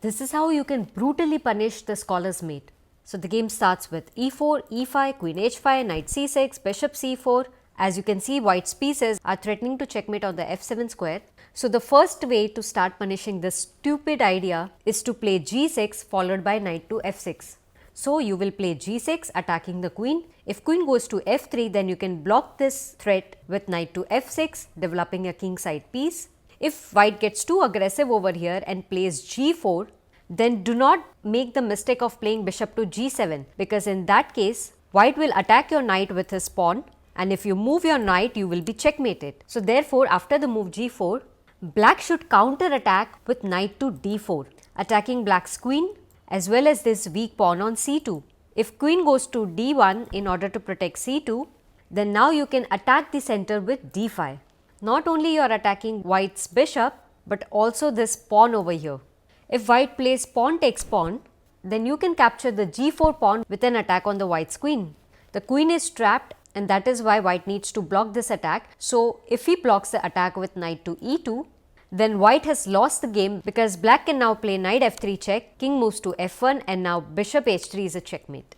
This is how you can brutally punish the scholar's mate. So the game starts with e4, e5, queen h5, knight c6, bishop c4. As you can see, white's pieces are threatening to checkmate on the f7 square. So the first way to start punishing this stupid idea is to play g6 followed by knight to f6. So you will play g6 attacking the queen. If queen goes to f3, then you can block this threat with knight to f6, developing a kingside piece. If white gets too aggressive over here and plays g4, then do not make the mistake of playing bishop to g7, because in that case white will attack your knight with his pawn, and if you move your knight you will be checkmated. So therefore, after the move g4, black should counter attack with knight to d4, attacking black's queen as well as this weak pawn on c2. If queen goes to d1 in order to protect c2, then now you can attack the center with d5. Not only you are attacking white's bishop, but also this pawn over here. If white plays pawn takes pawn, then you can capture the g4 pawn with an attack on the white's queen. The queen is trapped, and that is why white needs to block this attack. So if he blocks the attack with knight to e2, then white has lost the game, because black can now play knight f3 check, king moves to f1, and now bishop h3 is a checkmate.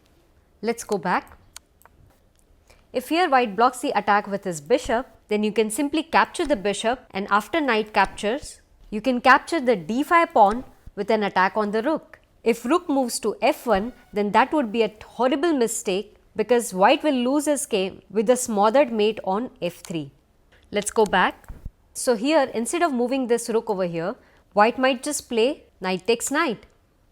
Let's go back. If here white blocks the attack with his bishop, then you can simply capture the bishop, and after knight captures, you can capture the d5 pawn with an attack on the rook. If rook moves to f1, then that would be a horrible mistake, because white will lose his game with a smothered mate on f3. Let's go back. So here, instead of moving this rook over here, white might just play knight takes knight.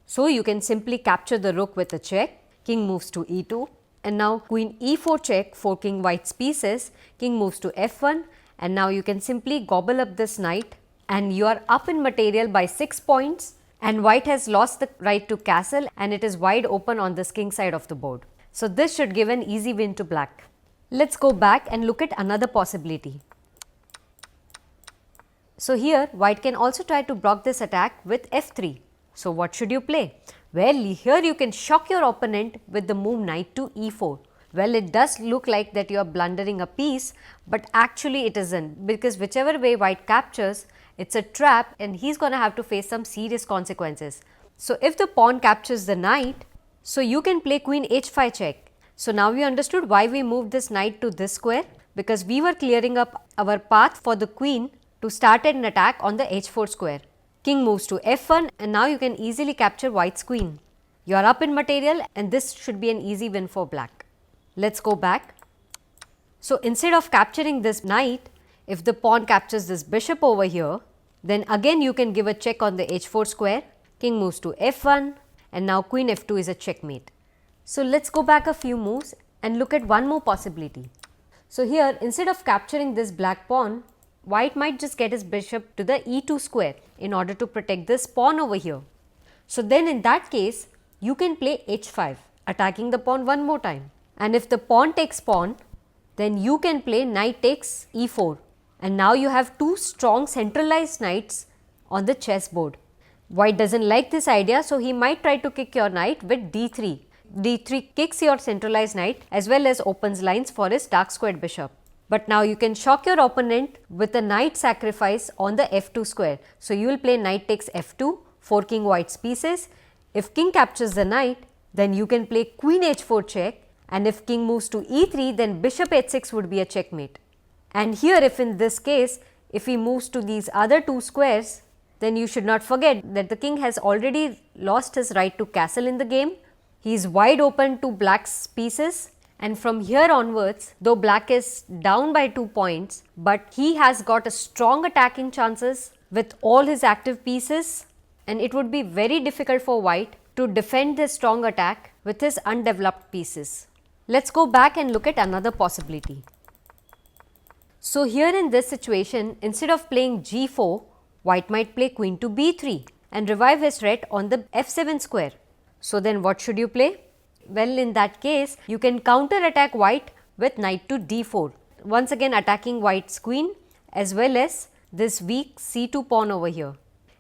So you can simply capture the rook with a check, king moves to e2, and now queen e4 check, forking white's pieces, king moves to f1, and now you can simply gobble up this knight, and you are up in material by 6 points, and white has lost the right to castle, and it is wide open on this king side of the board. So this should give an easy win to black. Let's go back and look at another possibility. So here white can also try to block this attack with f3. So what should you play? Well, here you can shock your opponent with the move knight to e4. Well, it does look like that you are blundering a piece, but actually it isn't, because whichever way white captures, it's a trap and he's going to have to face some serious consequences. So if the pawn captures the knight, so you can play queen h5 check. So now we understood why we moved this knight to this square, because we were clearing up our path for the queen to start an attack on the h4 square. King moves to f1, and now you can easily capture white's queen. You are up in material, and this should be an easy win for black. Let's go back. So instead of capturing this knight, if the pawn captures this bishop over here, then again you can give a check on the h4 square, king moves to f1, and now queen f2 is a checkmate. So let's go back a few moves and look at one more possibility. So here, instead of capturing this black pawn, white might just get his bishop to the e2 square in order to protect this pawn over here. So then in that case, you can play h5, attacking the pawn one more time. And if the pawn takes pawn, then you can play knight takes e4. And now you have two strong centralized knights on the chessboard. White doesn't like this idea, so he might try to kick your knight with d3. d3 kicks your centralized knight as well as opens lines for his dark squared bishop. But now you can shock your opponent with a knight sacrifice on the f2 square. So you will play knight takes f2, forking white's pieces. If king captures the knight, then you can play queen h4 check, and if king moves to e3, then bishop h6 would be a checkmate. And here, if in this case, if he moves to these other two squares, then you should not forget that the king has already lost his right to castle in the game. He is wide open to black's pieces, and from here onwards, though black is down by 2 points, but he has got a strong attacking chances with all his active pieces, and it would be very difficult for white to defend this strong attack with his undeveloped pieces. Let's go back and look at another possibility. So here in this situation, instead of playing g4, white might play queen to b3 and revive his threat on the f7 square. So then what should you play? Well, in that case, you can counter attack white with knight to d4, once again attacking white's queen as well as this weak c2 pawn over here.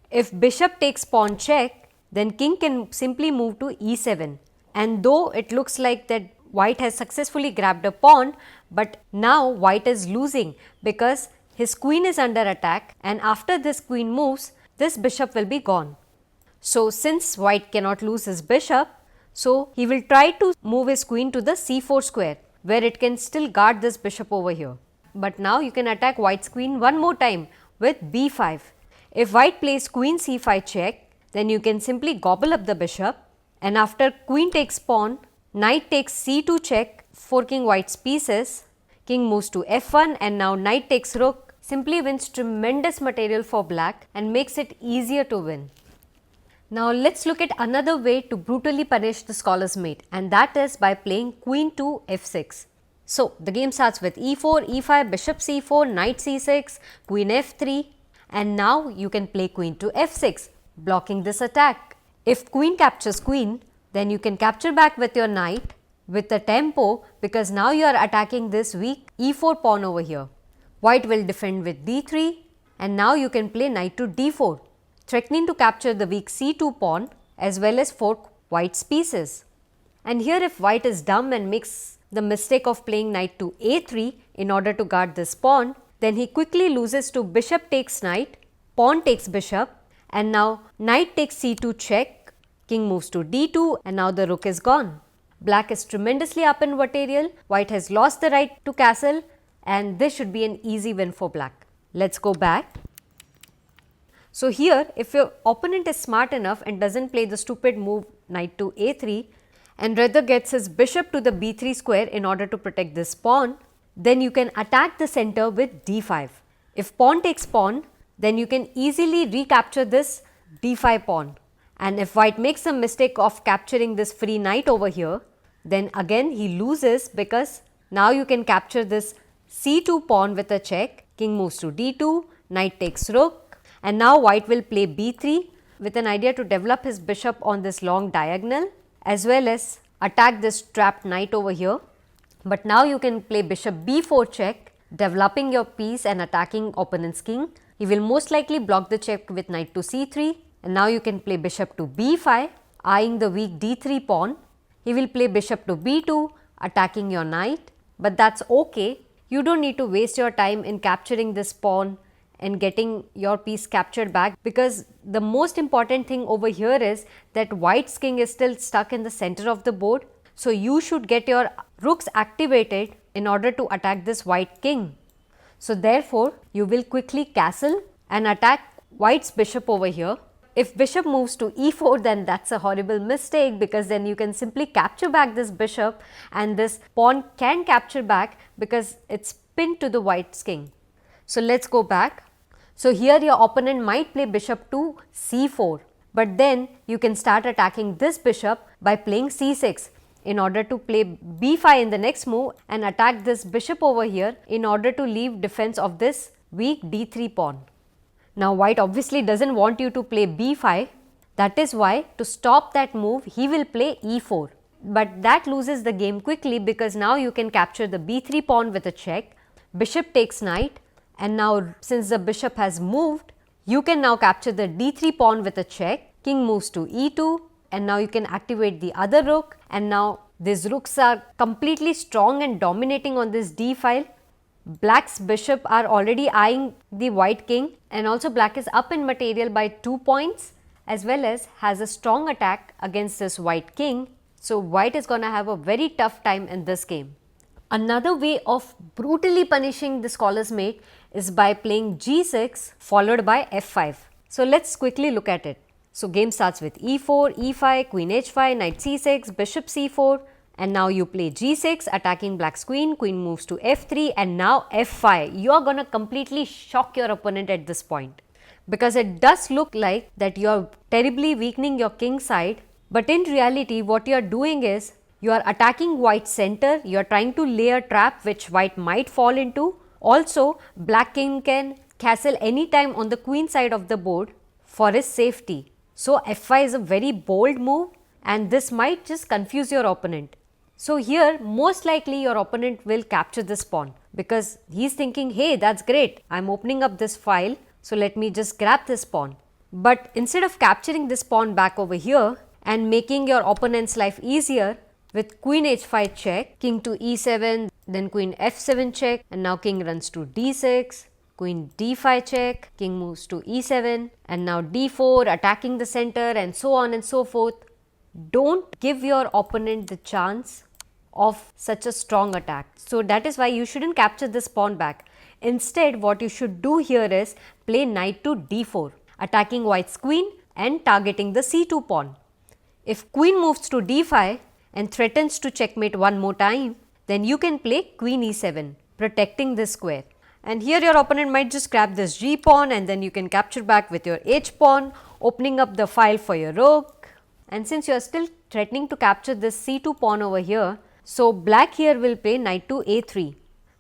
If bishop takes pawn check, then king can simply move to e7, and though it looks like that white has successfully grabbed a pawn, but now white is losing because his queen is under attack, and after this queen moves, this bishop will be gone. So since white cannot lose his bishop, so he will try to move his queen to the c4 square where it can still guard this bishop over here. But now you can attack white's queen one more time with b5. If white plays queen c5 check, then you can simply gobble up the bishop, and after queen takes pawn, knight takes c2 check, forking white's pieces, king moves to f1, and now knight takes rook simply wins tremendous material for black and makes it easier to win. Now let's look at another way to brutally punish the scholar's mate, and that is by playing queen to f6. So the game starts with e4, e5, bishop c4, knight c6, queen f3, and now you can play queen to f6, blocking this attack. If queen captures queen, then you can capture back with your knight with the tempo, because now you are attacking this weak e4 pawn over here. White will defend with d3, and now you can play knight to d4, threatening to capture the weak c2 pawn as well as fork white's pieces. And here if white is dumb and makes the mistake of playing knight to a3 in order to guard this pawn, then he quickly loses to bishop takes knight, pawn takes bishop, and now knight takes c2 check, king moves to d2, and now the rook is gone. Black is tremendously up in material, white has lost the right to castle, and this should be an easy win for black. Let's go back. So here if your opponent is smart enough and doesn't play the stupid move knight to a3 and rather gets his bishop to the b3 square in order to protect this pawn, then you can attack the center with d5. If pawn takes pawn, then you can easily recapture this d5 pawn, and if white makes a mistake of capturing this free knight over here, then again he loses, because now you can capture this c2 pawn with a check, king moves to d2, knight takes rook, and now white will play b3 with an idea to develop his bishop on this long diagonal as well as attack this trapped knight over here. But now you can play bishop b4 check, developing your piece and attacking opponent's king. He will most likely block the check with knight to c3, and now you can play bishop to b5, eyeing the weak d3 pawn. He will play bishop to b2, attacking your knight, but that's okay. You don't need to waste your time in capturing this pawn and getting your piece captured back, because the most important thing over here is that white's king is still stuck in the center of the board. So you should get your rooks activated in order to attack this white king. So therefore you will quickly castle and attack white's bishop over here. If bishop moves to e4, then that's a horrible mistake, because then you can simply capture back this bishop and this pawn can capture back because it's pinned to the white's king. So let's go back. So here your opponent might play bishop to c4, but then you can start attacking this bishop by playing c6 in order to play b5 in the next move and attack this bishop over here in order to leave defense of this weak d3 pawn. Now white obviously doesn't want you to play b5, that is why to stop that move he will play e4, but that loses the game quickly, because now you can capture the b3 pawn with a check, bishop takes knight, and now since the bishop has moved, you can now capture the d3 pawn with a check, king moves to e2, and now you can activate the other rook, and now these rooks are completely strong and dominating on this d file. Black's bishop are already eyeing the white king, and also black is up in material by 2 points as well as has a strong attack against this white king. So white is gonna have a very tough time in this game. Another way of brutally punishing the scholar's mate is by playing g6 followed by f5. So let's quickly look at it. So game starts with e4, e5, queen h5, knight c6, bishop c4, and now you play g6 attacking black's queen, queen moves to f3, and now f5. You are gonna completely shock your opponent at this point, because it does look like that you are terribly weakening your king side, but in reality what you are doing is you are attacking white's center, you are trying to lay a trap which white might fall into. Also, black king can castle anytime on the queen side of the board for his safety. So f5 is a very bold move, and this might just confuse your opponent. So here most likely your opponent will capture this pawn, because he is thinking, hey, that's great, I am opening up this file, so let me just grab this pawn. But instead of capturing this pawn back over here and making your opponent's life easier with queen h5 check, king to e7, then queen f7 check, and now king runs to d6, queen d5 check, king moves to e7 and now d4 attacking the center and so on and so forth. Don't give your opponent the chance of such a strong attack. So that is why you shouldn't capture this pawn back. Instead, what you should do here is play knight to d4, attacking white's queen and targeting the c2 pawn. If queen moves to d5 and threatens to checkmate one more time, then you can play queen e7, protecting this square. And here your opponent might just grab this g pawn and then you can capture back with your h pawn, opening up the file for your rook. And since you are still threatening to capture this c2 pawn over here, so black here will play knight to a3.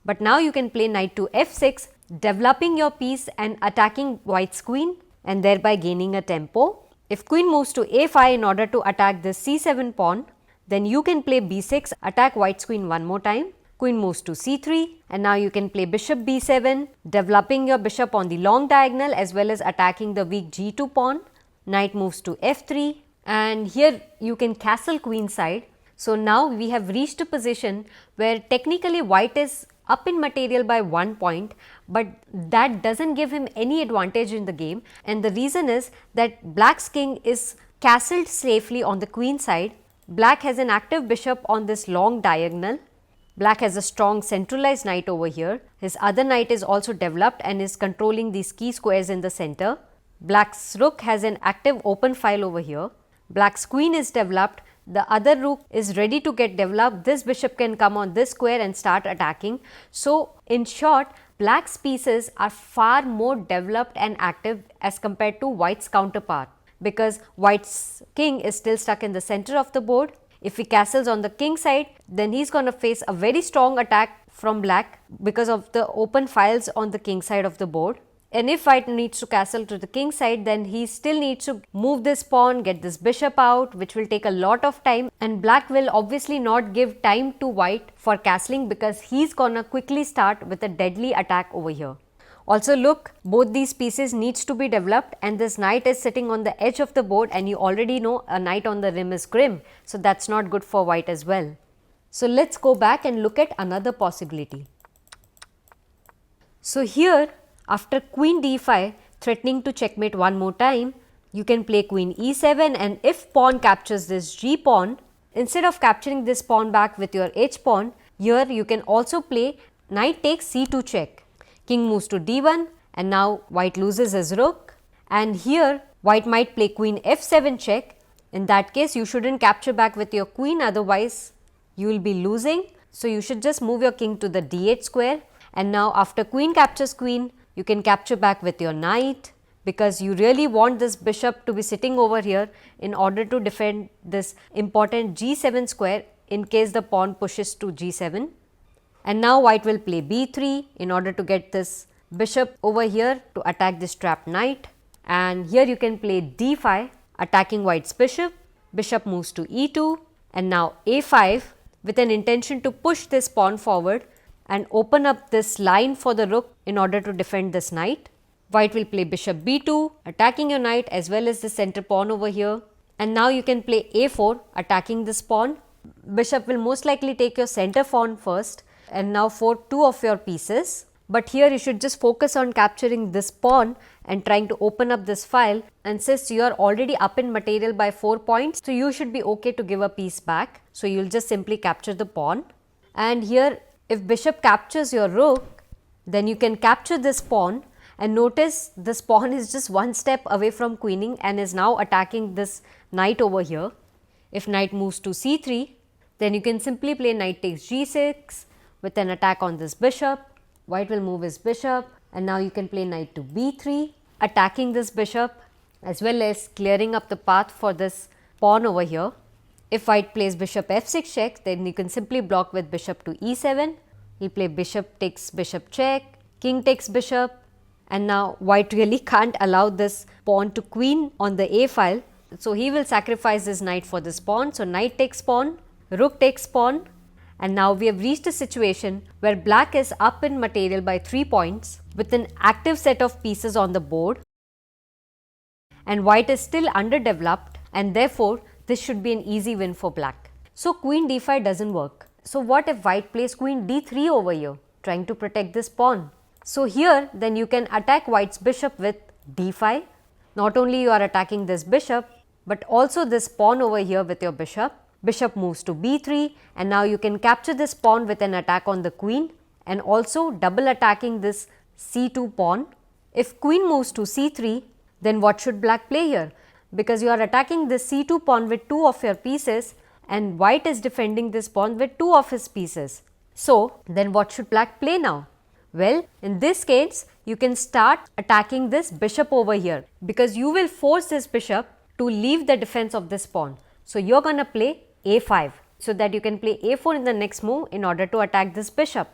But now you can play knight to f6, developing your piece and attacking white's queen and thereby gaining a tempo. If queen moves to a5 in order to attack this c7 pawn, then you can play b6, attack white's queen one more time. Queen moves to c3 and now you can play bishop b7, developing your bishop on the long diagonal as well as attacking the weak g2 pawn. Knight moves to f3 and here you can castle queen side. So now we have reached a position where technically white is up in material by 1 point, but that doesn't give him any advantage in the game, and the reason is that black's king is castled safely on the queen side. Black has an active bishop on this long diagonal. Black has a strong centralized knight over here. His other knight is also developed and is controlling these key squares in the center. Black's rook has an active open file over here. Black's queen is developed. The other rook is ready to get developed. This bishop can come on this square and start attacking. So, in short, black's pieces are far more developed and active as compared to white's counterpart, because white's king is still stuck in the center of the board. If he castles on the king side, then he's going to face a very strong attack from black because of the open files on the king side of the board. And if white needs to castle to the king side, then he still needs to move this pawn, get this bishop out, which will take a lot of time, and black will obviously not give time to white for castling because he's gonna quickly start with a deadly attack over here. Also look, both these pieces needs to be developed and this knight is sitting on the edge of the board, and you already know a knight on the rim is grim, so that's not good for white as well. So let's go back and look at another possibility. So here, after queen d5 threatening to checkmate one more time, you can play queen e7, and if pawn captures this g pawn, instead of capturing this pawn back with your h pawn, here you can also play knight takes c2 check. King moves to d1 and now white loses his rook, and here white might play queen f7 check. In that case, you shouldn't capture back with your queen, otherwise you will be losing. So you should just move your king to the d8 square, and now after queen captures queen, you can capture back with your knight because you really want this bishop to be sitting over here in order to defend this important g7 square in case the pawn pushes to g7. And now white will play b3 in order to get this bishop over here to attack this trapped knight, and here you can play d5 attacking white's bishop. Bishop moves to e2 and now a5 with an intention to push this pawn forward and open up this line for the rook in order to defend this knight. White will play bishop b2 attacking your knight as well as the center pawn over here, and now you can play a4 attacking this pawn. Bishop will most likely take your center pawn first and now fork two of your pieces, but here you should just focus on capturing this pawn and trying to open up this file, and since you are already up in material by 4 points, so you should be okay to give a piece back. So you will just simply capture the pawn, and here if bishop captures your rook, then you can capture this pawn, and notice this pawn is just one step away from queening and is now attacking this knight over here. If knight moves to c3, then you can simply play knight takes g6 with an attack on this bishop. White will move his bishop, and now you can play knight to b3 attacking this bishop as well as clearing up the path for this pawn over here. If white plays bishop f6 check, then you can simply block with bishop to e7. He'll play bishop takes bishop check, king takes bishop, and now white really can't allow this pawn to queen on the a file. So he will sacrifice his knight for this pawn. So knight takes pawn, rook takes pawn, and now we have reached a situation where black is up in material by 3 points with an active set of pieces on the board, and white is still underdeveloped, and therefore this should be an easy win for black. So queen d5 doesn't work. So what if white plays queen d3 over here, trying to protect this pawn? So here then you can attack white's bishop with d5. Not only you are attacking this bishop, but also this pawn over here with your bishop. Bishop moves to b3 and now you can capture this pawn with an attack on the queen and also double attacking this c2 pawn. If queen moves to c3, then what should black play here? Because you are attacking this c2 pawn with 2 of your pieces and white is defending this pawn with 2 of his pieces. So then what should black play now? Well, in this case, you can start attacking this bishop over here because you will force this bishop to leave the defense of this pawn. So you are going to play a5 so that you can play a4 in the next move in order to attack this bishop.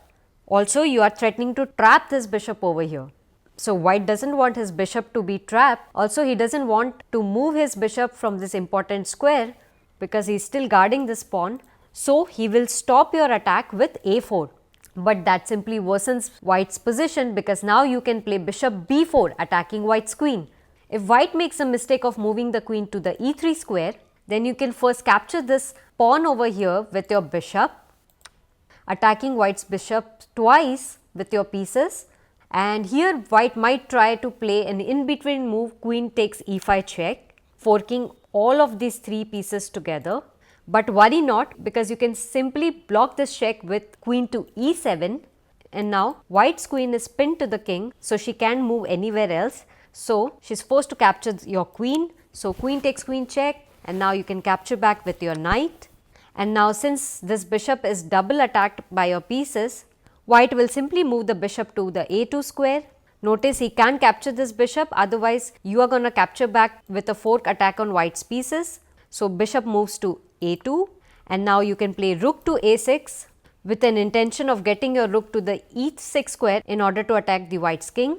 Also, you are threatening to trap this bishop over here. So white doesn't want his bishop to be trapped. Also, he doesn't want to move his bishop from this important square because he is still guarding this pawn. So he will stop your attack with a4. But that simply worsens white's position because now you can play bishop b4 attacking white's queen. If white makes a mistake of moving the queen to the e3 square, then you can first capture this pawn over here with your bishop, attacking white's bishop twice with your pieces, and here white might try to play an in-between move, queen takes e5 check, forking all of these 3 pieces together. But worry not, because you can simply block this check with queen to e7, and now white's queen is pinned to the king, so she can't move anywhere else. So she's forced to capture your queen. So queen takes queen check, and now you can capture back with your knight. And now since this bishop is double attacked by your pieces, white will simply move the bishop to the a2 square. Notice he can't capture this bishop, otherwise you are going to capture back with a fork attack on white's pieces. So bishop moves to a2, and now you can play rook to a6 with an intention of getting your rook to the e6 square in order to attack the white's king.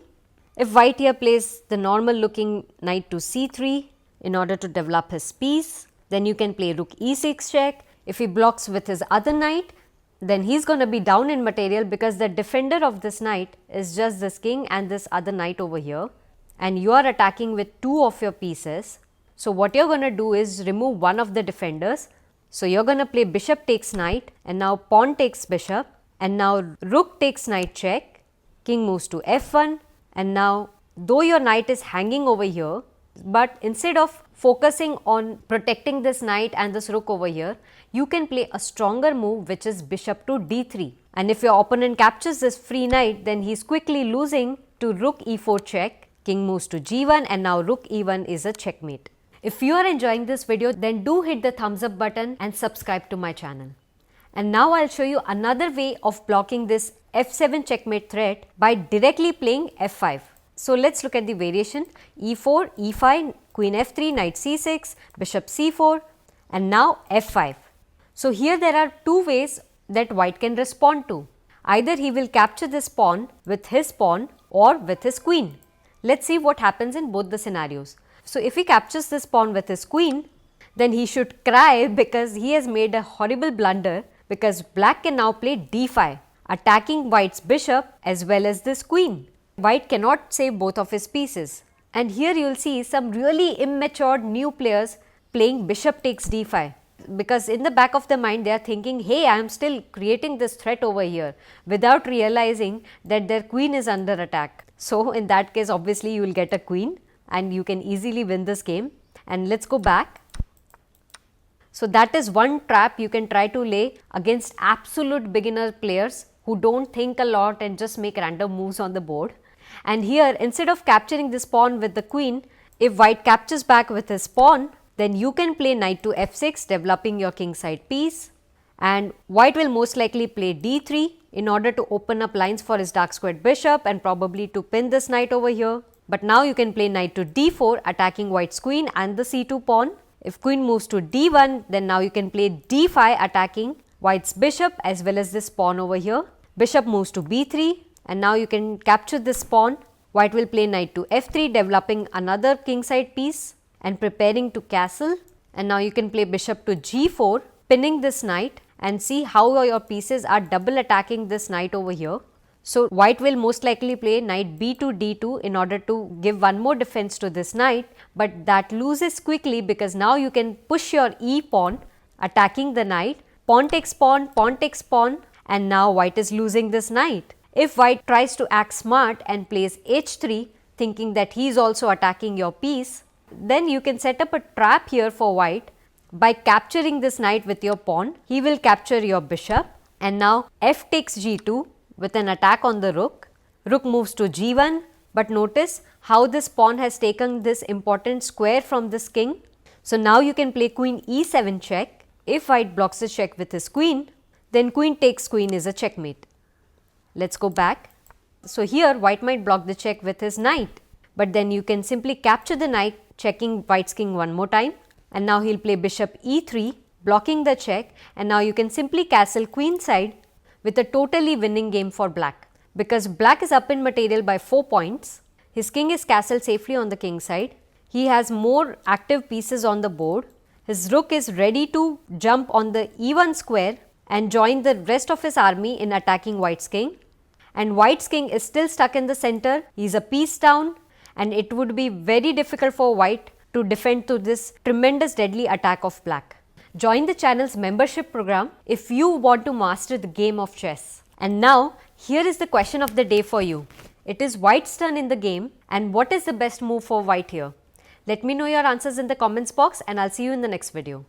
If white here plays the normal looking knight to c3 in order to develop his piece, then you can play rook e6 check. If he blocks with his other knight, then he's going to be down in material because the defender of this knight is just this king and this other knight over here, and you are attacking with 2 of your pieces. So what you're going to do is remove one of the defenders. So you're going to play bishop takes knight, and now pawn takes bishop, and now rook takes knight check, king moves to f1, and now though your knight is hanging over here, but instead of focusing on protecting this knight and this rook over here, you can play a stronger move, which is bishop to d3. And if your opponent captures this free knight, then he is quickly losing to rook e4 check, king moves to g1, and now rook e1 is a checkmate. If you are enjoying this video, then do hit the thumbs up button and subscribe to my channel. And now I'll show you another way of blocking this f7 checkmate threat by directly playing f5. So let's look at the variation: e4, e5, queen f3, knight c6, bishop c4, and now f5. So here there are 2 ways that white can respond to. Either he will capture this pawn with his pawn or with his queen. Let's see what happens in both the scenarios. So if he captures this pawn with his queen, then he should cry because he has made a horrible blunder, because black can now play d5, attacking white's bishop as well as this queen. White cannot save both of his pieces. And here you will see some really immature new players playing bishop takes d5, because in the back of the mind they are thinking, hey, I am still creating this threat over here, without realizing that their queen is under attack. So in that case, obviously you will get a queen and you can easily win this game. And let's go back. So that is one trap you can try to lay against absolute beginner players who don't think a lot and just make random moves on the board. And here, instead of capturing this pawn with the queen, if white captures back with his pawn, then you can play knight to f6, developing your king side piece, and white will most likely play d3 in order to open up lines for his dark squared bishop and probably to pin this knight over here. But now you can play knight to d4, attacking white's queen and the c2 pawn. If queen moves to d1, then now you can play d5, attacking white's bishop as well as this pawn over here. Bishop moves to b3, and now you can capture this pawn. White will play knight to f3, developing another king side piece and preparing to castle. And now you can play bishop to g4, pinning this knight, and see how your pieces are double attacking this knight over here. So white will most likely play knight b to d2 in order to give one more defense to this knight, but that loses quickly because now you can push your e pawn, attacking the knight. Pawn takes pawn, and now white is losing this knight. If white tries to act smart and plays h3, thinking that he is also attacking your piece, then you can set up a trap here for white by capturing this knight with your pawn. He will capture your bishop, and now f takes g2 with an attack on the rook. Rook moves to g1, but notice how this pawn has taken this important square from this king. So now you can play queen e7 check. If white blocks the check with his queen, then queen takes queen is a checkmate. Let's go back. So here white might block the check with his knight, but then you can simply capture the knight, checking white's king one more time, and now he'll play bishop e3, blocking the check, and now you can simply castle queenside with a totally winning game for black. Because black is up in material by 4 points, his king is castled safely on the king side, he has more active pieces on the board, his rook is ready to jump on the e1 square and join the rest of his army in attacking white's king, and white's king is still stuck in the center, he is a piece down, and it would be very difficult for white to defend to this tremendous deadly attack of black. Join the channel's membership program if you want to master the game of chess. And now, here is the question of the day for you. It is white's turn in the game, and what is the best move for white here? Let me know your answers in the comments box, and I'll see you in the next video.